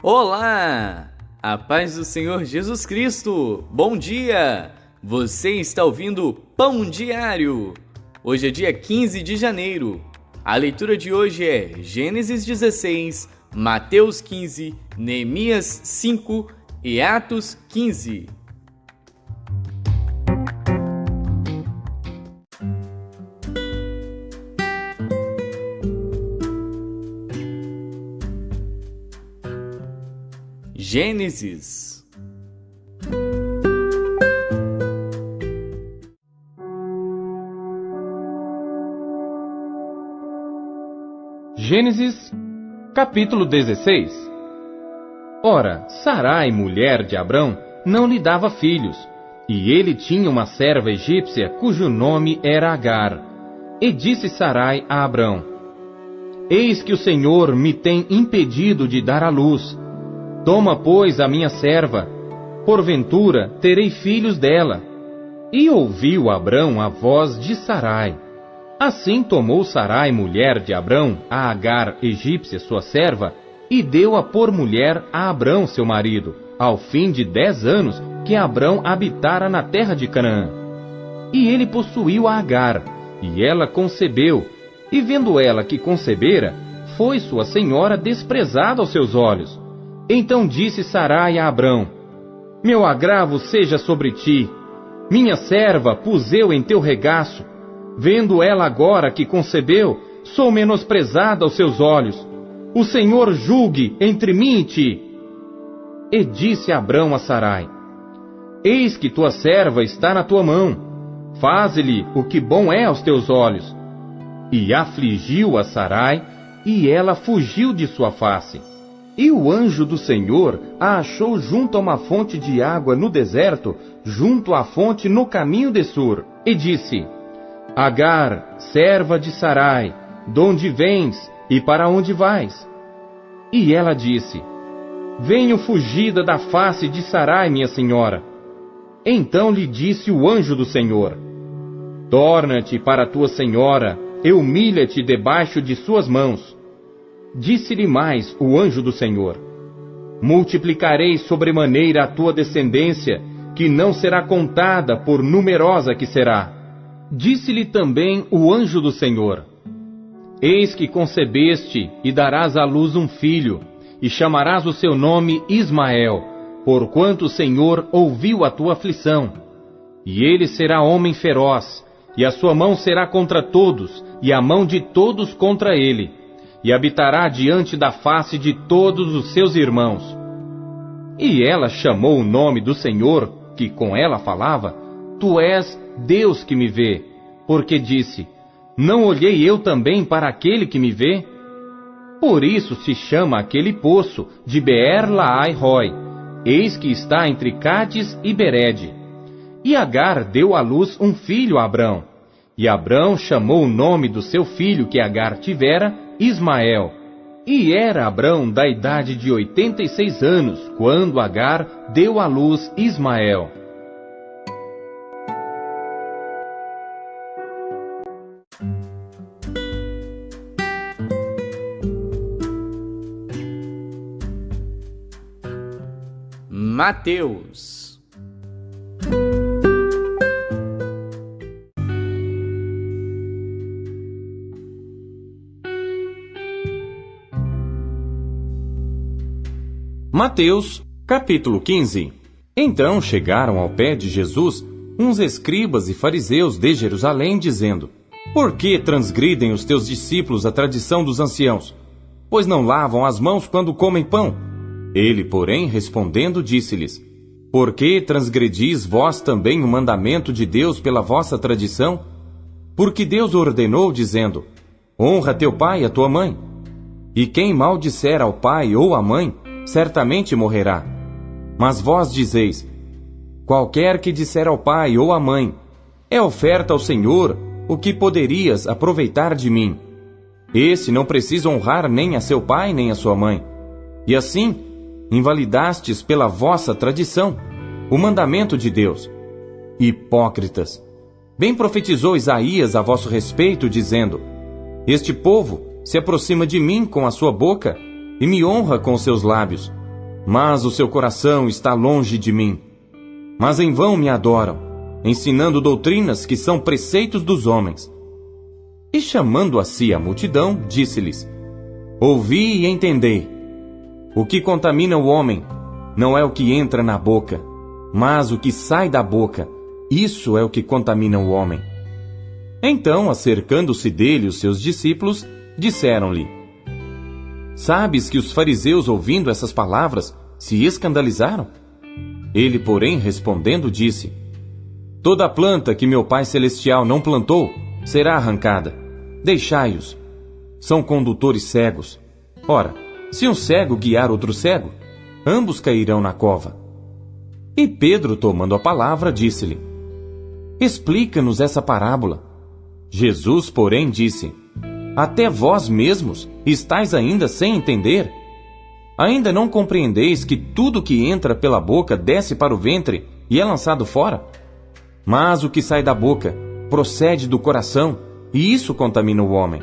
Olá! A paz do Senhor Jesus Cristo! Bom dia! Você está ouvindo Pão Diário. Hoje é dia 15 de janeiro. A leitura de hoje é Gênesis 16, Mateus 15, Neemias 5 e Atos 15. Gênesis. Gênesis, capítulo 16. Ora, Sarai, mulher de Abrão, não lhe dava filhos, e ele tinha uma serva egípcia cujo nome era Agar. E disse Sarai a Abrão: Eis que o Senhor me tem impedido de dar à luz. Toma, pois, a minha serva, porventura terei filhos dela. E ouviu Abrão a voz de Sarai. Assim tomou Sarai, mulher de Abrão, a Agar, egípcia, sua serva, e deu-a por mulher a Abrão, seu marido, ao fim de 10 anos que Abrão habitara na terra de Canaã. E ele possuiu a Agar, e ela concebeu, e vendo ela que concebera, foi sua senhora desprezada aos seus olhos. Então disse Sarai a Abrão: Meu agravo seja sobre ti, minha serva pus eu em teu regaço. Vendo ela agora que concebeu, sou menosprezada aos seus olhos. O Senhor julgue entre mim e ti. E disse Abrão a Sarai: Eis que tua serva está na tua mão, faze-lhe o que bom é aos teus olhos. E afligiu a Sarai, e ela fugiu de sua face. E o anjo do Senhor a achou junto a uma fonte de água no deserto, junto à fonte no caminho de Sur, e disse: Agar, serva de Sarai, donde vens e para onde vais? E ela disse: Venho fugida da face de Sarai, minha senhora. Então lhe disse o anjo do Senhor: Torna-te para tua senhora, e humilha-te debaixo de suas mãos. Disse-lhe mais o anjo do Senhor: Multiplicarei sobremaneira a tua descendência, que não será contada por numerosa que será. Disse-lhe também o anjo do Senhor: Eis que concebeste e darás à luz um filho, e chamarás o seu nome Ismael, porquanto o Senhor ouviu a tua aflição. E ele será homem feroz, e a sua mão será contra todos, e a mão de todos contra ele, e habitará diante da face de todos os seus irmãos. E ela chamou o nome do Senhor, que com ela falava: Tu és Deus que me vê, porque disse: Não olhei eu também para aquele que me vê? Por isso se chama aquele poço de Beer-Lahai-Roi, eis que está entre Cádiz e Berede. E Agar deu à luz um filho a Abrão, e Abrão chamou o nome do seu filho que Agar tivera Ismael. E era Abrão da idade de 86 anos, quando Agar deu à luz Ismael. Mateus. Mateus, capítulo 15. Então chegaram ao pé de Jesus uns escribas e fariseus de Jerusalém, dizendo: Por que transgridem os teus discípulos a tradição dos anciãos? Pois não lavam as mãos quando comem pão. Ele, porém, respondendo, disse-lhes: Por que transgredis vós também o mandamento de Deus pela vossa tradição? Porque Deus ordenou, dizendo: Honra teu pai e a tua mãe. E quem maldisser ao pai ou à mãe, certamente morrerá. Mas vós dizeis: Qualquer que disser ao pai ou à mãe: É oferta ao Senhor, o que poderias aproveitar de mim? Esse não precisa honrar nem a seu pai nem a sua mãe. E assim, invalidastes pela vossa tradição o mandamento de Deus. Hipócritas! Bem profetizou Isaías a vosso respeito, dizendo: Este povo se aproxima de mim com a sua boca e me honra com os seus lábios, mas o seu coração está longe de mim. Mas em vão me adoram, ensinando doutrinas que são preceitos dos homens. E chamando a si a multidão, disse-lhes: Ouvi e entendei. O que contamina o homem não é o que entra na boca, mas o que sai da boca, isso é o que contamina o homem. Então, acercando-se dele os seus discípulos, disseram-lhe: Sabes que os fariseus, ouvindo essas palavras, se escandalizaram? Ele, porém, respondendo, disse: Toda planta que meu Pai Celestial não plantou será arrancada. Deixai-os. São condutores cegos. Ora, se um cego guiar outro cego, ambos cairão na cova. E Pedro, tomando a palavra, disse-lhe: Explica-nos essa parábola. Jesus, porém, disse: Até vós mesmos estáis ainda sem entender? Ainda não compreendeis que tudo que entra pela boca desce para o ventre e é lançado fora? Mas o que sai da boca procede do coração, e isso contamina o homem.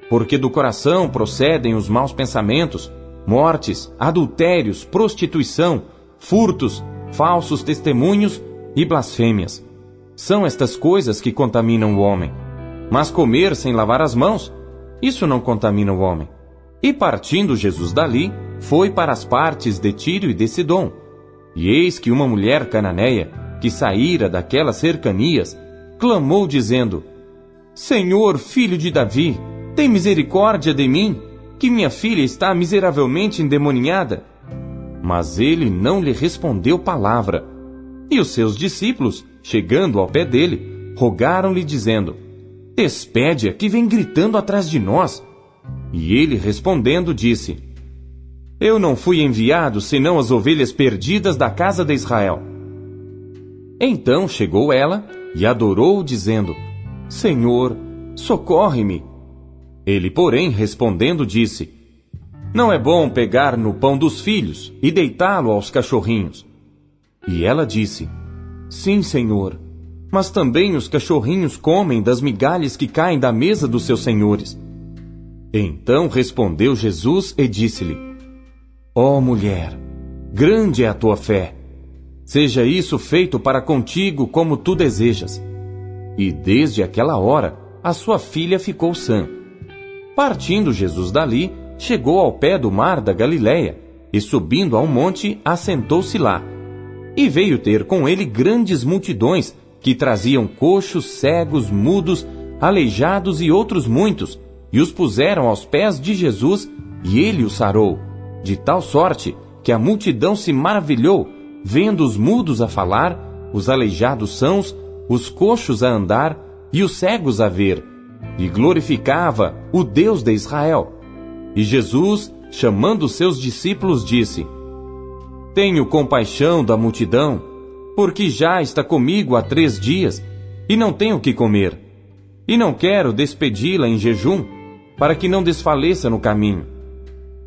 Porque do coração procedem os maus pensamentos, mortes, adultérios, prostituição, furtos, falsos testemunhos e blasfêmias. São estas coisas que contaminam o homem. Mas comer sem lavar as mãos, isso não contamina o homem. E partindo Jesus dali, foi para as partes de Tiro e de Sidom. E eis que uma mulher cananeia, que saíra daquelas cercanias, clamou dizendo: Senhor, filho de Davi, tem misericórdia de mim, que minha filha está miseravelmente endemoniada. Mas ele não lhe respondeu palavra. E os seus discípulos, chegando ao pé dele, rogaram-lhe dizendo: Despede-a, que vem gritando atrás de nós. E ele, respondendo, disse: Eu não fui enviado senão as ovelhas perdidas da casa de Israel. Então chegou ela e adorou, dizendo: Senhor, socorre-me. Ele, porém, respondendo, disse: Não é bom pegar no pão dos filhos e deitá-lo aos cachorrinhos. E ela disse: Sim, Senhor, mas também os cachorrinhos comem das migalhas que caem da mesa dos seus senhores. Então respondeu Jesus e disse-lhe: Ó mulher, grande é a tua fé. Seja isso feito para contigo como tu desejas. E desde aquela hora a sua filha ficou sã. Partindo Jesus dali, chegou ao pé do mar da Galileia, e subindo a um monte, assentou-se lá. E veio ter com ele grandes multidões, que traziam coxos, cegos, mudos, aleijados e outros muitos, e os puseram aos pés de Jesus, e ele os sarou, de tal sorte que a multidão se maravilhou, vendo os mudos a falar, os aleijados sãos, os coxos a andar e os cegos a ver, e glorificava o Deus de Israel. E Jesus, chamando os seus discípulos, disse: Tenho compaixão da multidão, porque já está comigo há 3 dias, e não tenho o que comer. E não quero despedi-la em jejum, para que não desfaleça no caminho.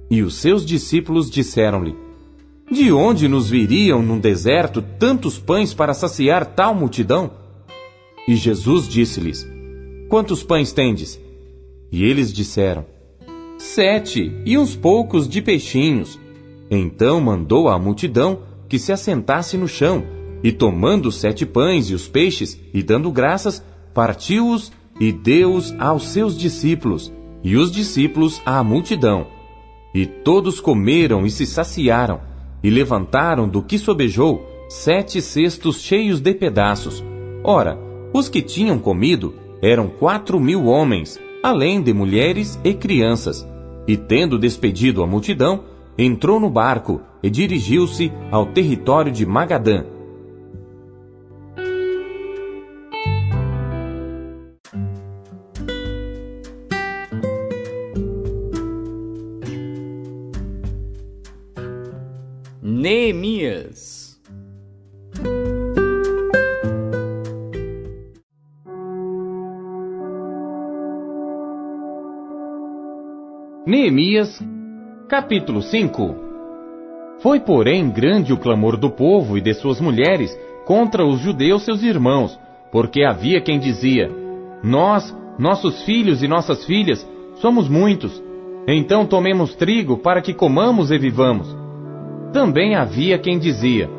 E os seus discípulos disseram-lhe: De onde nos viriam num deserto tantos pães para saciar tal multidão? E Jesus disse-lhes: Quantos pães tendes? E eles disseram: 7, e uns poucos de peixinhos. Então mandou à multidão que se assentasse no chão, e tomando os 7 pães e os peixes, e dando graças, partiu-os e deu-os aos seus discípulos, e os discípulos à multidão. E todos comeram e se saciaram, e levantaram do que sobejou 7 cestos cheios de pedaços. Ora, os que tinham comido eram 4.000 homens, além de mulheres e crianças. E tendo despedido a multidão, entrou no barco e dirigiu-se ao território de Magadã. Neemias. Neemias, capítulo 5. Foi, porém, grande o clamor do povo e de suas mulheres contra os judeus seus irmãos, porque havia quem dizia: Nós, nossos filhos e nossas filhas, somos muitos, então tomemos trigo para que comamos e vivamos. também havia quem dizia: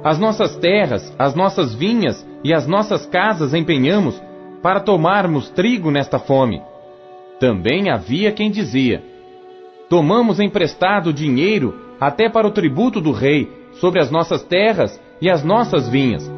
as nossas terras, as nossas vinhas e as nossas casas empenhamos para tomarmos trigo nesta fome. Também havia quem dizia: tomamos emprestado dinheiro até para o tributo do rei sobre as nossas terras e as nossas vinhas.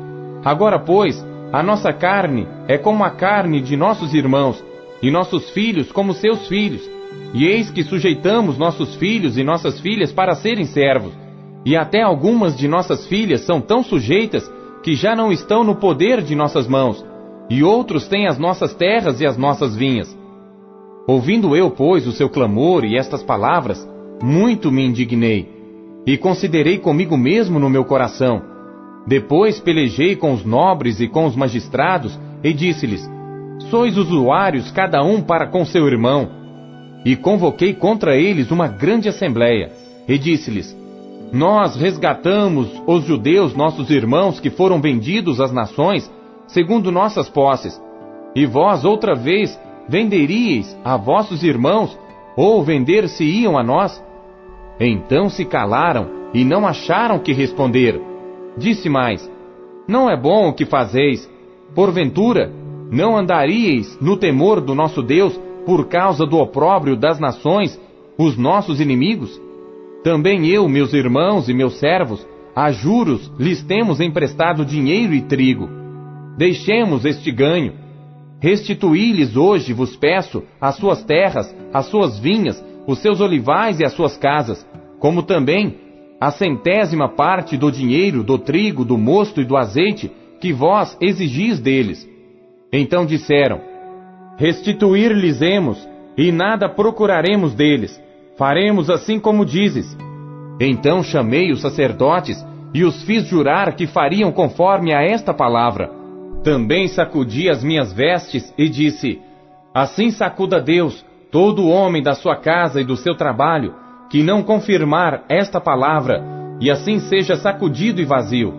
Agora, pois, a nossa carne é como a carne de nossos irmãos, e nossos filhos como seus filhos. E eis que sujeitamos nossos filhos e nossas filhas para serem servos, e até algumas de nossas filhas são tão sujeitas que já não estão no poder de nossas mãos, e outros têm as nossas terras e as nossas vinhas. Ouvindo eu, pois, o seu clamor e estas palavras, muito me indignei, e considerei comigo mesmo no meu coração. Depois pelejei com os nobres e com os magistrados, e disse-lhes: sois usuários cada um para com seu irmão. E convoquei contra eles uma grande assembleia, e disse-lhes: nós resgatamos os judeus, nossos irmãos, que foram vendidos às nações, segundo nossas posses. E vós outra vez venderíeis a vossos irmãos, ou vender-se-iam a nós? Então se calaram, e não acharam que responder. Disse mais: não é bom o que fazeis. Porventura, não andaríeis no temor do nosso Deus, por causa do opróbrio das nações, os nossos inimigos? Também eu, meus irmãos e meus servos, a juros lhes temos emprestado dinheiro e trigo. Deixemos este ganho. Restituí-lhes hoje, vos peço, as suas terras, as suas vinhas, os seus olivais e as suas casas, como também a 100ª parte do dinheiro, do trigo, do mosto e do azeite, que vós exigis deles. Então disseram: restituir-lhes-emos, e nada procuraremos deles. Faremos assim como dizes. Então chamei os sacerdotes, e os fiz jurar que fariam conforme a esta palavra. Também sacudi as minhas vestes, e disse: assim sacuda Deus todo homem da sua casa e do seu trabalho, que não confirmar esta palavra, e assim seja sacudido e vazio.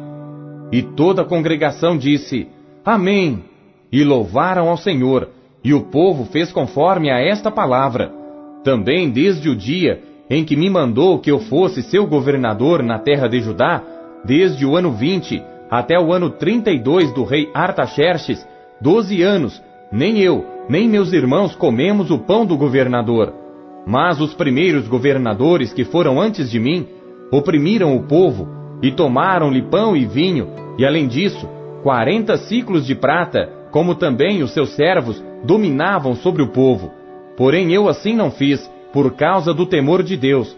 E toda a congregação disse: Amém. E louvaram ao Senhor, e o povo fez conforme a esta palavra. Também desde o dia em que me mandou que eu fosse seu governador na terra de Judá, desde o ano 20 até o ano 32 do rei Artaxerxes, 12 anos, nem eu, nem meus irmãos comemos o pão do governador. Mas os primeiros governadores que foram antes de mim, oprimiram o povo, e tomaram-lhe pão e vinho, e além disso, 40 siclos de prata, como também os seus servos dominavam sobre o povo. Porém eu assim não fiz, por causa do temor de Deus.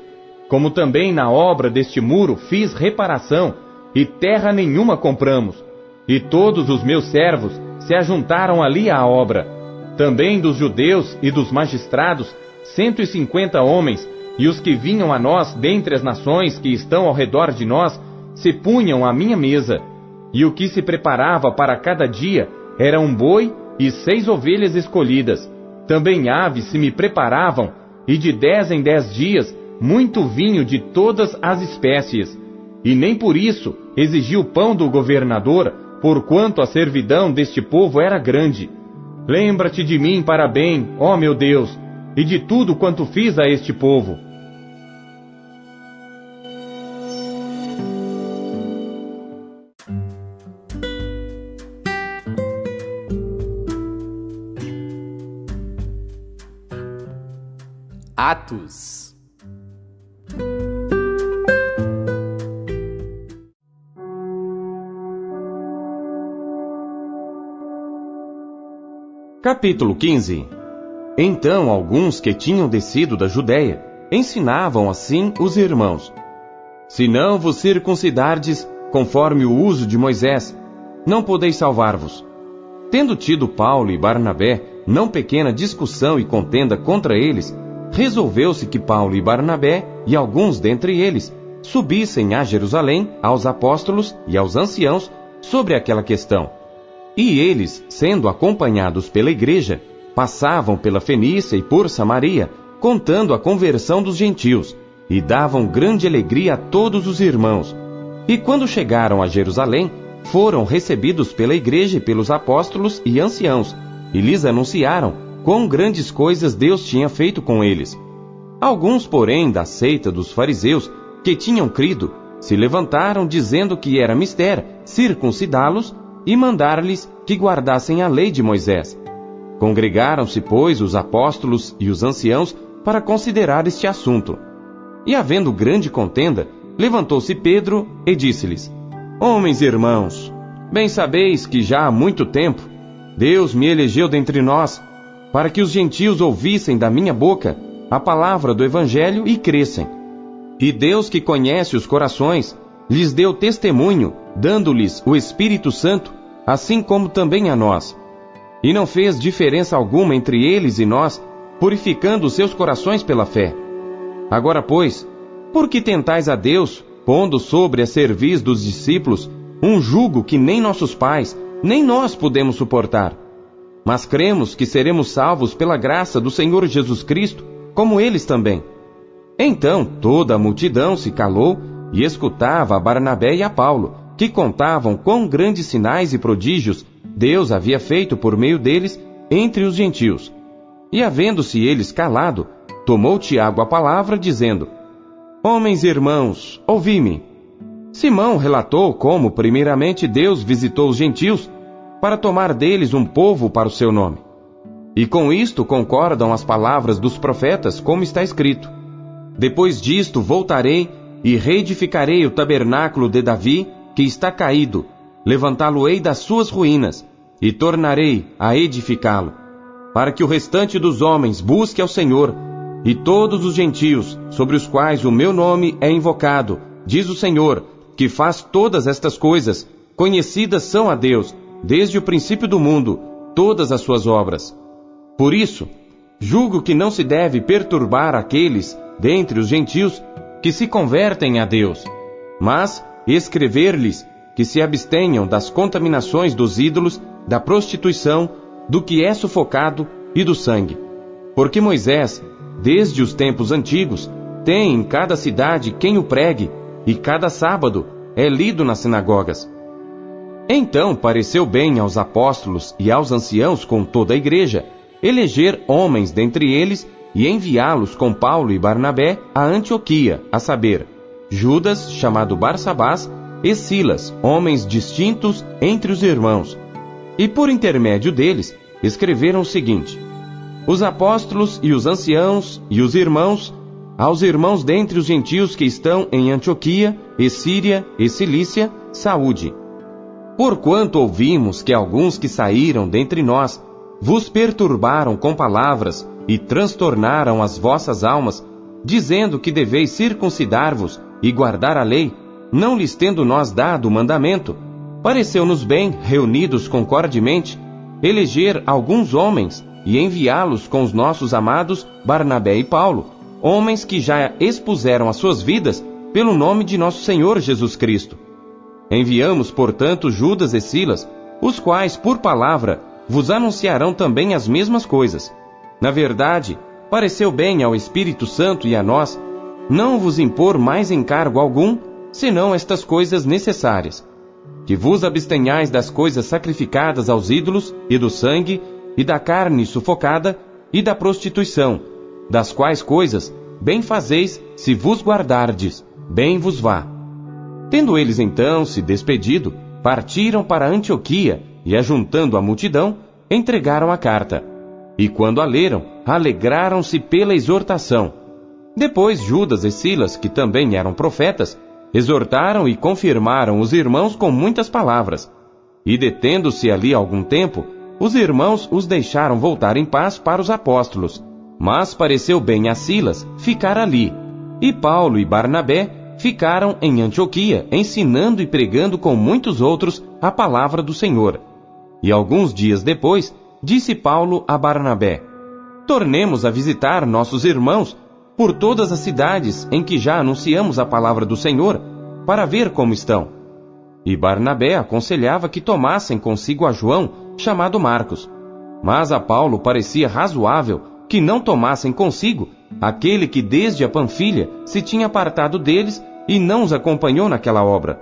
Como também na obra deste muro fiz reparação, e terra nenhuma compramos. E todos os meus servos se ajuntaram ali à obra. Também dos judeus e dos magistrados, 150 homens, e os que vinham a nós dentre as nações que estão ao redor de nós, se punham à minha mesa. E o que se preparava para cada dia era um boi e 6 ovelhas escolhidas. Também aves se me preparavam, e de 10 em 10 dias, muito vinho de todas as espécies. E nem por isso exigi o pão do governador, porquanto a servidão deste povo era grande. Lembra-te de mim para bem, ó meu Deus, e de tudo quanto fiz a este povo. Atos. Capítulo 15. Então alguns que tinham descido da Judéia ensinavam assim os irmãos: se não vos circuncidardes conforme o uso de Moisés, não podeis salvar-vos. Tendo tido Paulo e Barnabé não pequena discussão e contenda contra eles, resolveu-se que Paulo e Barnabé, e alguns dentre eles, subissem a Jerusalém aos apóstolos e aos anciãos sobre aquela questão. E eles, sendo acompanhados pela igreja, passavam pela Fenícia e por Samaria, contando a conversão dos gentios, e davam grande alegria a todos os irmãos. E quando chegaram a Jerusalém, foram recebidos pela igreja e pelos apóstolos e anciãos, e lhes anunciaram quão grandes coisas Deus tinha feito com eles. Alguns, porém, da seita dos fariseus, que tinham crido, se levantaram dizendo que era mister circuncidá-los e mandar-lhes que guardassem a lei de Moisés. Congregaram-se, pois, os apóstolos e os anciãos para considerar este assunto. E havendo grande contenda, levantou-se Pedro e disse-lhes: Homens e irmãos, bem sabeis que já há muito tempo Deus me elegeu dentre nós, para que os gentios ouvissem da minha boca a palavra do Evangelho e crescem. E Deus, que conhece os corações, lhes deu testemunho, dando-lhes o Espírito Santo, assim como também a nós. E não fez diferença alguma entre eles e nós, purificando os seus corações pela fé. Agora, pois, por que tentais a Deus, pondo sobre a cerviz dos discípulos um jugo que nem nossos pais, nem nós podemos suportar? Mas cremos que seremos salvos pela graça do Senhor Jesus Cristo, como eles também. Então toda a multidão se calou e escutava a Barnabé e a Paulo, que contavam quão grandes sinais e prodígios Deus havia feito por meio deles entre os gentios. E havendo-se eles calado, tomou Tiago a palavra, dizendo: Homens e irmãos, ouvi-me. Simão relatou como primeiramente Deus visitou os gentios, para tomar deles um povo para o seu nome. E com isto concordam as palavras dos profetas, como está escrito: Depois disto voltarei e reedificarei o tabernáculo de Davi, que está caído, levantá-lo-ei das suas ruínas, e tornarei a edificá-lo, para que o restante dos homens busque ao Senhor, e todos os gentios, sobre os quais o meu nome é invocado, diz o Senhor, que faz todas estas coisas, conhecidas são a Deus, desde o princípio do mundo, todas as suas obras. Por isso, julgo que não se deve perturbar aqueles, dentre os gentios, que se convertem a Deus, mas escrever-lhes que se abstenham das contaminações dos ídolos, da prostituição, do que é sufocado e do sangue. Porque Moisés, desde os tempos antigos, tem em cada cidade quem o pregue, e cada sábado é lido nas sinagogas. Então pareceu bem aos apóstolos e aos anciãos com toda a igreja eleger homens dentre eles e enviá-los com Paulo e Barnabé a Antioquia, a saber, Judas, chamado Barsabás, e Silas, homens distintos entre os irmãos. E por intermédio deles escreveram o seguinte: Os apóstolos e os anciãos e os irmãos, aos irmãos dentre os gentios que estão em Antioquia, e Síria, e Cilícia, saúde. Porquanto ouvimos que alguns que saíram dentre nós vos perturbaram com palavras e transtornaram as vossas almas, dizendo que deveis circuncidar-vos e guardar a lei, não lhes tendo nós dado o mandamento, pareceu-nos bem, reunidos concordemente, eleger alguns homens e enviá-los com os nossos amados Barnabé e Paulo, homens que já expuseram as suas vidas pelo nome de nosso Senhor Jesus Cristo. Enviamos, portanto, Judas e Silas, os quais, por palavra, vos anunciarão também as mesmas coisas. Na verdade, pareceu bem ao Espírito Santo e a nós não vos impor mais encargo algum, senão estas coisas necessárias: que vos abstenhais das coisas sacrificadas aos ídolos, e do sangue, e da carne sufocada, e da prostituição, das quais coisas bem fazeis se vos guardardes, bem vos vá. Tendo eles então se despedido, partiram para Antioquia, e ajuntando a multidão, entregaram a carta. E quando a leram, alegraram-se pela exortação. Depois Judas e Silas, que também eram profetas, exortaram e confirmaram os irmãos com muitas palavras. E detendo-se ali algum tempo, os irmãos os deixaram voltar em paz para os apóstolos. Mas pareceu bem a Silas ficar ali, e Paulo e Barnabé ficaram em Antioquia, ensinando e pregando com muitos outros a palavra do Senhor. E alguns dias depois, disse Paulo a Barnabé: Tornemos a visitar nossos irmãos por todas as cidades em que já anunciamos a palavra do Senhor, para ver como estão. E Barnabé aconselhava que tomassem consigo a João, chamado Marcos. Mas a Paulo parecia razoável que não tomassem consigo aquele que desde a Panfilha se tinha apartado deles e não os acompanhou naquela obra.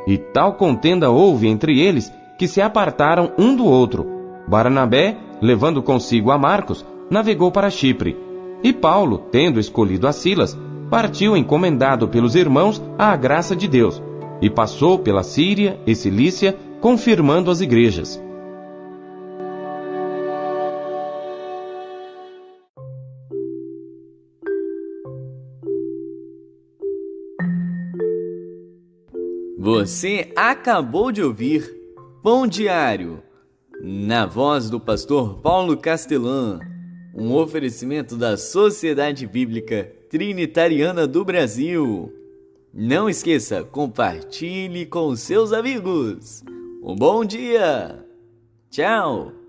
E tal contenda houve entre eles que se apartaram um do outro. Barnabé, levando consigo a Marcos, navegou para Chipre. E Paulo, tendo escolhido a Silas, partiu encomendado pelos irmãos à graça de Deus e passou pela Síria e Cilícia, confirmando as igrejas. Você acabou de ouvir Pão Diário, na voz do pastor Paulo Castelã, um oferecimento da Sociedade Bíblica Trinitariana do Brasil. Não esqueça, compartilhe com seus amigos. Um bom dia! Tchau!